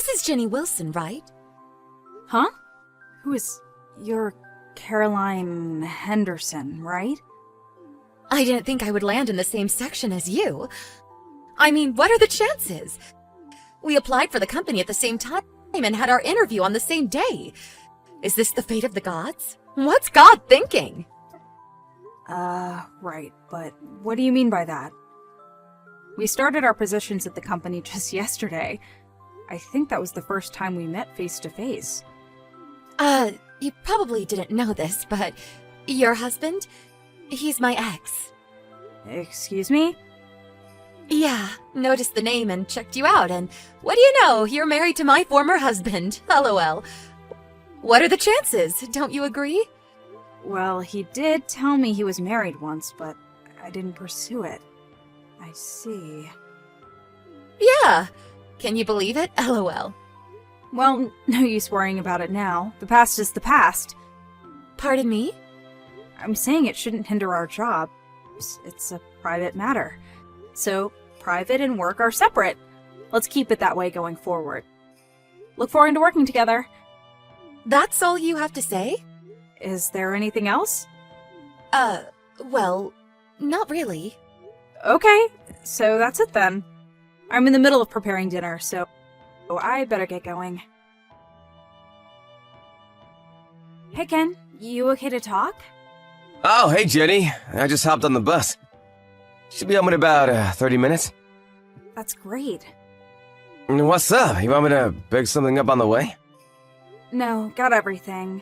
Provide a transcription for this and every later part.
This is Jenny Wilson, right? Huh? Who is... You're Caroline Henderson, right? I didn't think I would land in the same section as you. I mean, what are the chances? We applied for the company at the same time and had our interview on the same day. Is this the fate of the gods? What's God thinking? Right, but what do you mean by that? We started our positions at the company just yesterday. I think that was the first time we met face to face. You probably didn't know this, but your husband? He's my ex. Excuse me? Yeah, noticed the name and checked you out, and what do you know? You're married to my former husband. LOL. What are the chances? Don't you agree? Well, he did tell me he was married once, but I didn't pursue it. I see. Yeah. Can you believe it? LOL. Well, no use worrying about it now. The past is the past. Pardon me? I'm saying it shouldn't hinder our jobs. It's a private matter. So, private and work are separate. Let's keep it that way going forward. Look forward to working together. That's all you have to say? Is there anything else? Well, not really. Okay, so that's it then. I'm in the middle of preparing dinner, so I better get going. Hey Ken, you okay to talk? Oh, hey Jenny. I just hopped on the bus. Should be home in about 30 minutes. That's great. What's up? You want me to pick something up on the way? No, got everything.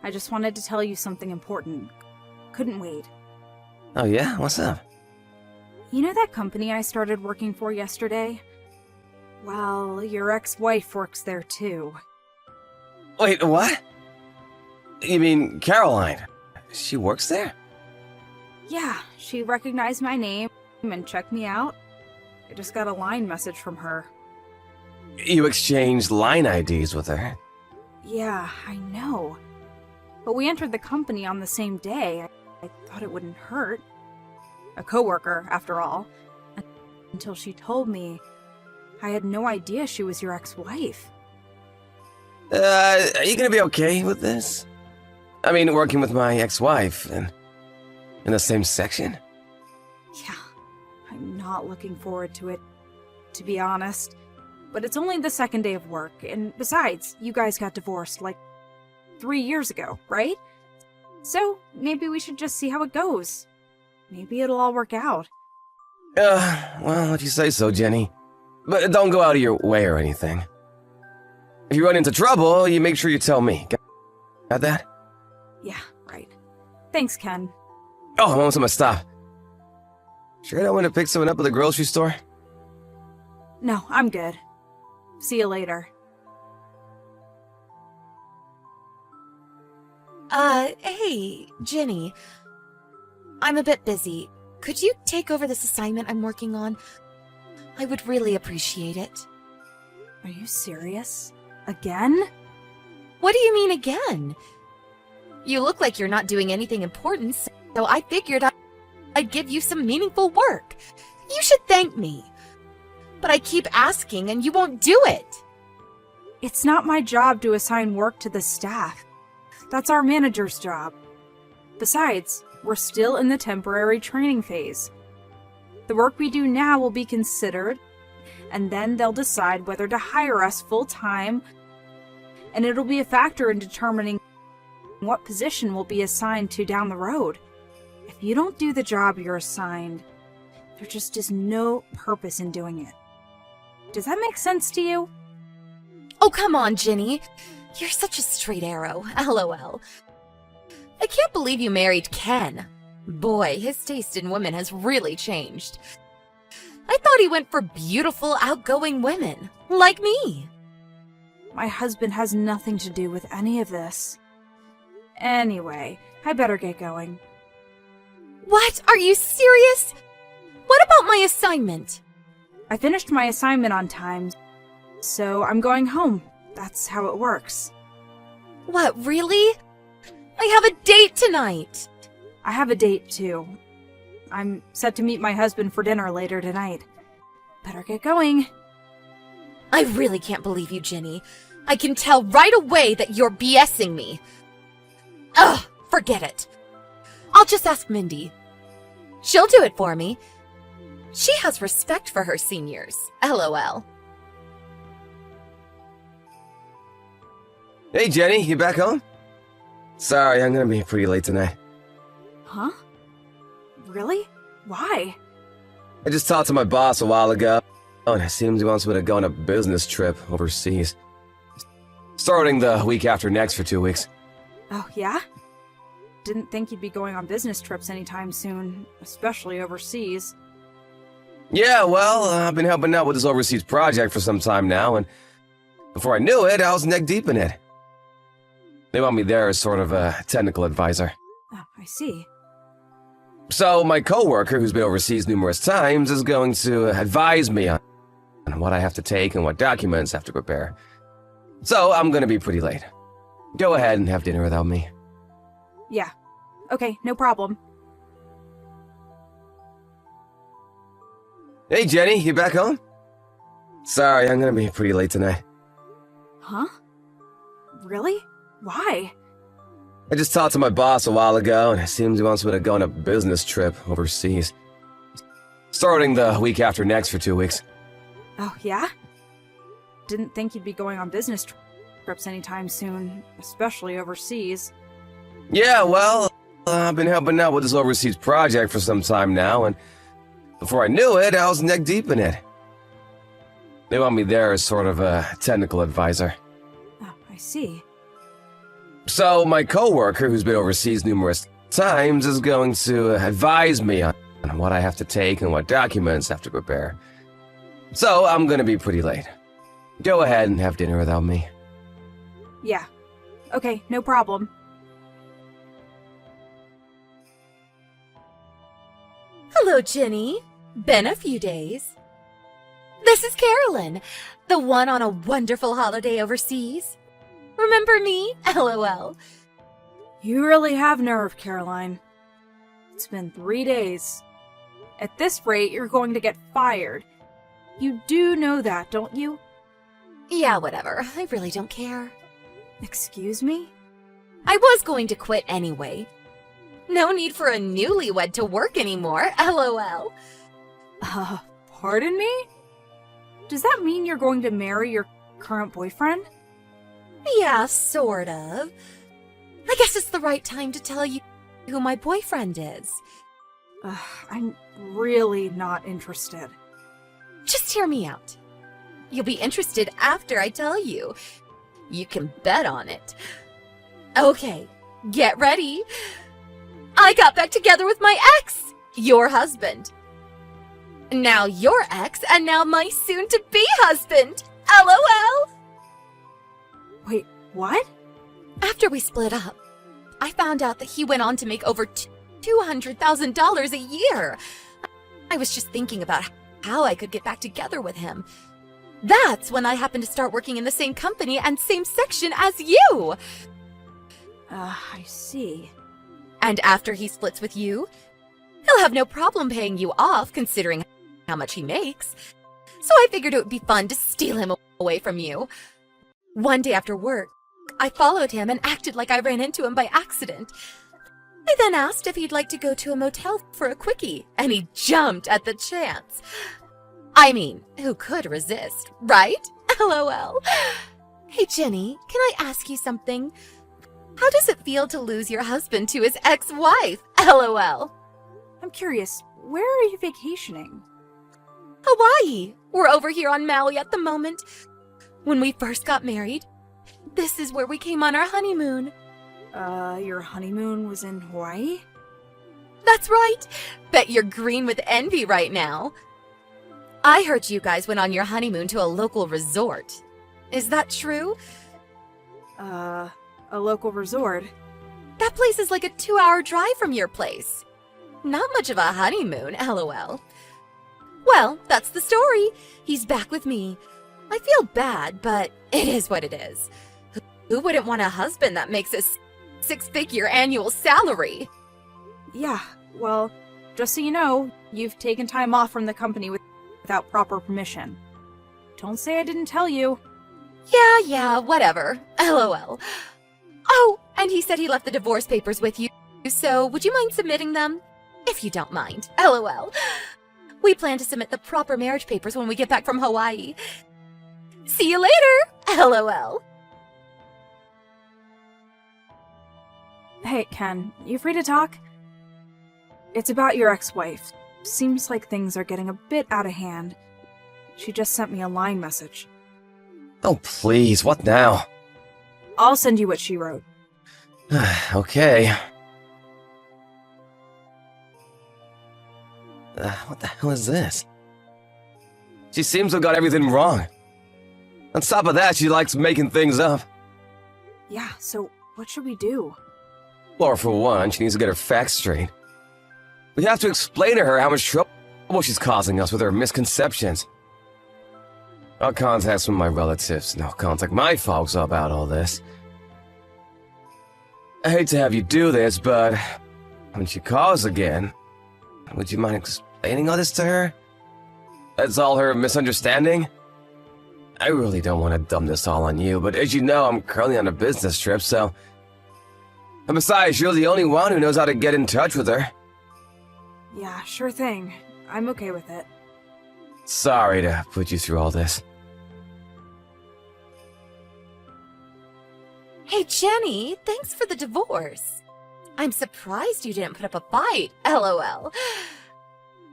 I just wanted to tell you something important. Couldn't wait. Oh yeah? What's up? You know that company I started working for yesterday? Well, your ex-wife works there too. Wait, what? You mean Caroline? She works there? Yeah, she recognized my name and checked me out. I just got a line message from her. You exchanged line IDs with her? Yeah, I know. But we entered the company on the same day. I thought it wouldn't hurt. A coworker, after all. Until she told me I had no idea she was your ex-wife. Are you gonna be okay with this? I mean, working with my ex-wife and in the same section? Yeah, I'm not looking forward to it, to be honest. But it's only the second day of work, and besides, you guys got divorced, like, 3 years ago, right? So, maybe we should just see how it goes. Maybe it'll all work out. Well, if you say so, Jenny. But don't go out of your way or anything. If you run into trouble, you make sure you tell me. Got that? Yeah, right. Thanks, Ken. Oh, I'm almost at my stop. Sure I don't want to pick someone up at the grocery store? No, I'm good. See you later. Hey, Jenny. I'm a bit busy. Could you take over this assignment I'm working on? I would really appreciate it. Are you serious? Again? What do you mean again? You look like you're not doing anything important, so I figured I'd give you some meaningful work. You should thank me. But I keep asking and you won't do it. It's not my job to assign work to the staff. That's our manager's job. Besides, we're still in the temporary training phase. The work we do now will be considered, and then they'll decide whether to hire us full-time, and it'll be a factor in determining what position we'll be assigned to down the road. If you don't do the job you're assigned, there just is no purpose in doing it. Does that make sense to you? Oh, come on, Jenny. You're such a straight arrow. LOL. I can't believe you married Ken. Boy, his taste in women has really changed. I thought he went for beautiful, outgoing women, like me. My husband has nothing to do with any of this. Anyway, I better get going. What? Are you serious? What about my assignment? I finished my assignment on time, so I'm going home. That's how it works. What, really? I have a date tonight. I have a date, too. I'm set to meet my husband for dinner later tonight. Better get going. I really can't believe you, Ginny. I can tell right away that you're BSing me. Ugh, forget it. I'll just ask Mindy. She'll do it for me. She has respect for her seniors. LOL. Hey, Jenny, you back home? Sorry, I'm gonna be pretty late tonight. Huh? Really? Why? I just talked to my boss a while ago, and it seems he wants me to go on a business trip overseas. Starting the week after next for 2 weeks. Oh, yeah? Didn't think you'd be going on business trips anytime soon, especially overseas. Yeah, well, I've been helping out with this overseas project for some time now, and before I knew it, I was neck deep in it. They want me there as sort of a technical advisor. Oh, I see. So my coworker, who's been overseas numerous times, is going to advise me on what I have to take and what documents I have to prepare. So I'm gonna be pretty late. Go ahead and have dinner without me. Yeah. Okay, no problem. Hey, Jenny, you back home? Sorry, I'm gonna be pretty late tonight. Huh? Really? Why? I just talked to my boss a while ago, and it seems he wants me to go on a business trip overseas. Starting the week after next for 2 weeks. Oh, yeah? Didn't think you'd be going on business trips anytime soon, especially overseas. Yeah, well, I've been helping out with this overseas project for some time now, and before I knew it, I was neck deep in it. They want me there as sort of a technical advisor. Oh, I see. So my coworker, who's been overseas numerous times, is going to advise me on what I have to take and what documents I have to prepare. So I'm gonna be pretty late. Go ahead and have dinner without me. Yeah. Okay, no problem. Hello, Ginny. Been a few days. This is Carolyn, the one on a wonderful holiday overseas. Remember me? LOL. You really have nerve, Caroline. It's been 3 days. At this rate, you're going to get fired. You do know that, don't you? Yeah, whatever. I really don't care. Excuse me? I was going to quit anyway. No need for a newlywed to work anymore. LOL. Pardon me? Does that mean you're going to marry your current boyfriend? Yeah, sort of. I guess it's the right time to tell you who my boyfriend is. I'm really not interested. Just hear me out. You'll be interested after I tell you. You can bet on it. Okay, get ready. I got back together with my ex, your husband. Now your ex, and now my soon-to-be husband. LOL. Wait, what? After we split up, I found out that he went on to make over $200,000 a year. I was just thinking about how I could get back together with him. That's when I happened to start working in the same company and same section as you. I see. And after he splits with you, he'll have no problem paying you off considering how much he makes. So I figured it would be fun to steal him away from you. One day after work, I followed him and acted like I ran into him by accident. I then asked if he'd like to go to a motel for a quickie, and he jumped at the chance. I mean, who could resist, right? LOL. Hey, Jenny, can I ask you something? How does it feel to lose your husband to his ex-wife? LOL. I'm curious, where are you vacationing? Hawaii. We're over here on Maui at the moment. When we first got married, this is where we came on our honeymoon. Your honeymoon was in Hawaii? That's right. Bet you're green with envy right now. I heard you guys went on your honeymoon to a local resort. Is that true? A local resort? That place is like a 2-hour drive from your place. Not much of a honeymoon, LOL. Well, that's the story. He's back with me. I feel bad, but it is what it is. Who wouldn't want a husband that makes a 6-figure annual salary? Yeah, well, just so you know, you've taken time off from the company without proper permission. Don't say I didn't tell you. Yeah, whatever. LOL. Oh, and he said he left the divorce papers with you, so would you mind submitting them? If you don't mind. LOL. We plan to submit the proper marriage papers when we get back from Hawaii. See you later! LOL. Hey, Ken, you free to talk? It's about your ex-wife. Seems like things are getting a bit out of hand. She just sent me a line message. Oh, please, what now? I'll send you what she wrote. Okay. What the hell is this? She seems to have got everything wrong. On top of that, she likes making things up. Yeah, so what should we do? Or for one, she needs to get her facts straight. We have to explain to her how much trouble she's causing us with her misconceptions. I'll contact some of my relatives, and I'll contact my folks about all this. I hate to have you do this, but when she calls again, would you mind explaining all this to her? That's all her misunderstanding? I really don't want to dump this all on you, but as you know, I'm currently on a business trip, so... And besides, you're the only one who knows how to get in touch with her. Yeah, sure thing. I'm okay with it. Sorry to put you through all this. Hey, Jenny, thanks for the divorce. I'm surprised you didn't put up a fight, LOL.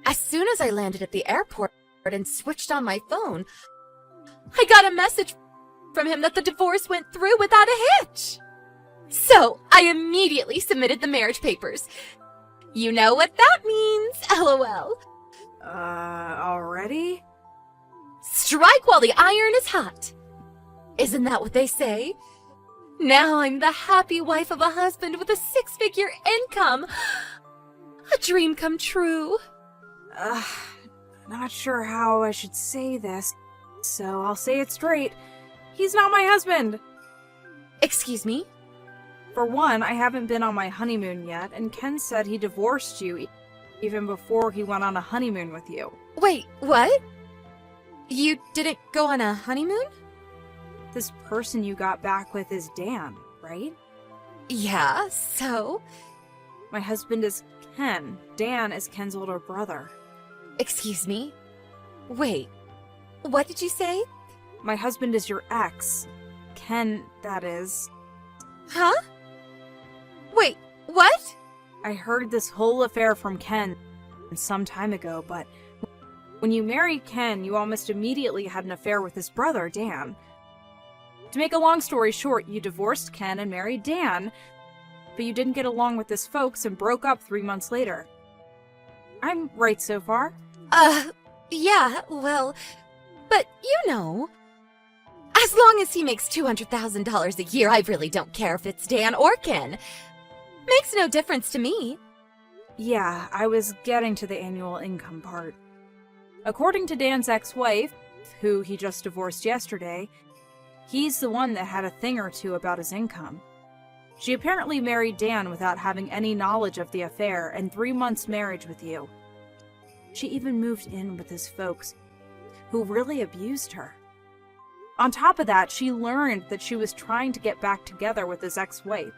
As soon as I landed at the airport and switched on my phone, I got a message from him that the divorce went through without a hitch. So, I immediately submitted the marriage papers. You know what that means, LOL. Already? Strike while the iron is hot. Isn't that what they say? Now I'm the happy wife of a husband with a 6-figure income. A dream come true. Not sure how I should say this, so I'll say it straight. He's not my husband. Excuse me? For one, I haven't been on my honeymoon yet, and Ken said he divorced you even before he went on a honeymoon with you. Wait, what? You didn't go on a honeymoon? This person you got back with is Dan, right? Yeah, so? My husband is Ken. Dan is Ken's older brother. Excuse me? Wait, what did you say? My husband is your ex. Ken, that is. Huh? Wait, what? I heard this whole affair from Ken some time ago, but when you married Ken, you almost immediately had an affair with his brother, Dan. To make a long story short, you divorced Ken and married Dan, but you didn't get along with his folks and broke up 3 months later. I'm right so far? Yeah, well, but you know, as long as he makes $200,000 a year, I really don't care if it's Dan or Ken. Makes no difference to me. Yeah, I was getting to the annual income part. According to Dan's ex-wife, who he just divorced yesterday, he's the one that had a thing or two about his income. She apparently married Dan without having any knowledge of the affair and 3 months' marriage with you. She even moved in with his folks, who really abused her. On top of that, she learned that she was trying to get back together with his ex-wife,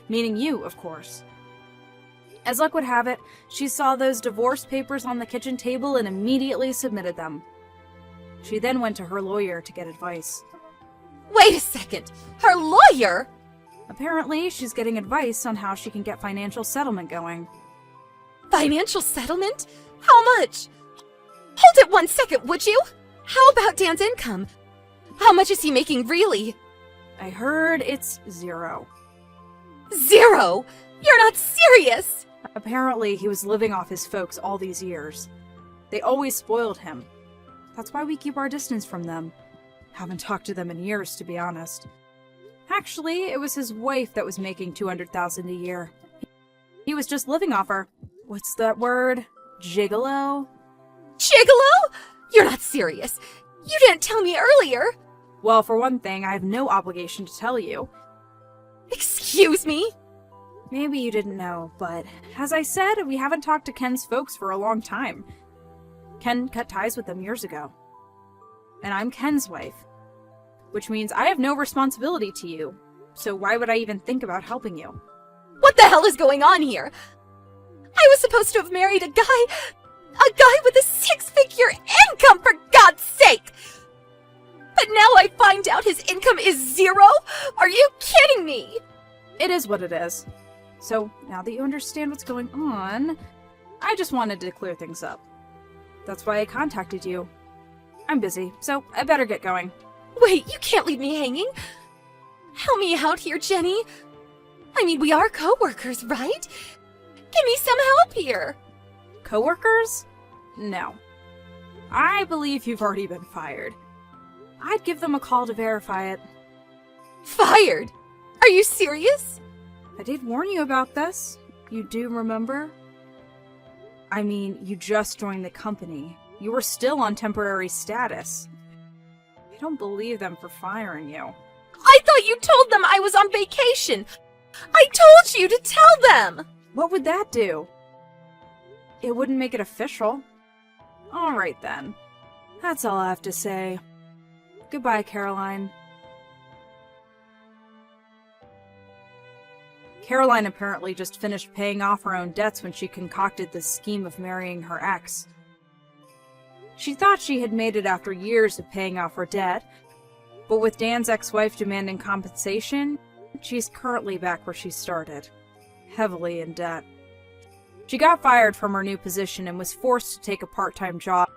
meaning you, of course. As luck would have it, she saw those divorce papers on the kitchen table and immediately submitted them. She then went to her lawyer to get advice. Wait a second, her lawyer? Apparently, she's getting advice on how she can get financial settlement going. Financial settlement? How much? Hold it 1 second, would you? How about Dan's income? How much is he making really? I heard it's 0. 0? You're not serious! Apparently, he was living off his folks all these years. They always spoiled him. That's why we keep our distance from them. Haven't talked to them in years, to be honest. Actually, it was his wife that was making $200,000 a year. He was just living off her. What's that word? Gigolo? Gigolo? You're not serious. You didn't tell me earlier. Well, for one thing, I have no obligation to tell you. Excuse me? Maybe you didn't know, but as I said, we haven't talked to Ken's folks for a long time. Ken cut ties with them years ago. and I'm Ken's wife, which means I have no responsibility to you, so why would I even think about helping you? What the hell is going on here? I was supposed to have married a guy with a six-figure income, for God's sake! But now I find out his income is zero? Are you kidding me? It is what it is. So, now that you understand what's going on, I just wanted to clear things up. That's why I contacted you. I'm busy, so I better get going. Wait, you can't leave me hanging. Help me out here, Jenny. I mean, we are co-workers, right? Give me some help here. Coworkers? No. I believe you've already been fired. I'd give them a call to verify it. Fired? Are you serious? I did warn you about this. You do remember? I mean, you just joined the company. You were still on temporary status. I don't believe them for firing you. I thought you told them I was on vacation. I told you to tell them. What would that do? It wouldn't make it official. Alright then. That's all I have to say. Goodbye, Caroline. Caroline apparently just finished paying off her own debts when she concocted this scheme of marrying her ex. She thought she had made it after years of paying off her debt, but with Dan's ex-wife demanding compensation, she's currently back where she started, heavily in debt. She got fired from her new position and was forced to take a part-time job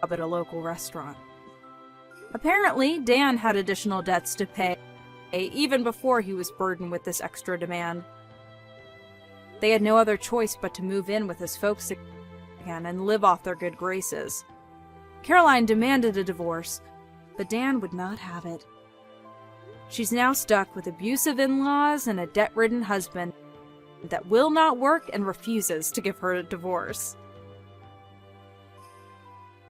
at a local restaurant. Apparently, Dan had additional debts to pay, even before he was burdened with this extra demand. They had no other choice but to move in with his folks again and live off their good graces. Caroline demanded a divorce, but Dan would not have it. She's now stuck with abusive in-laws and a debt-ridden husband that will not work and refuses to give her a divorce.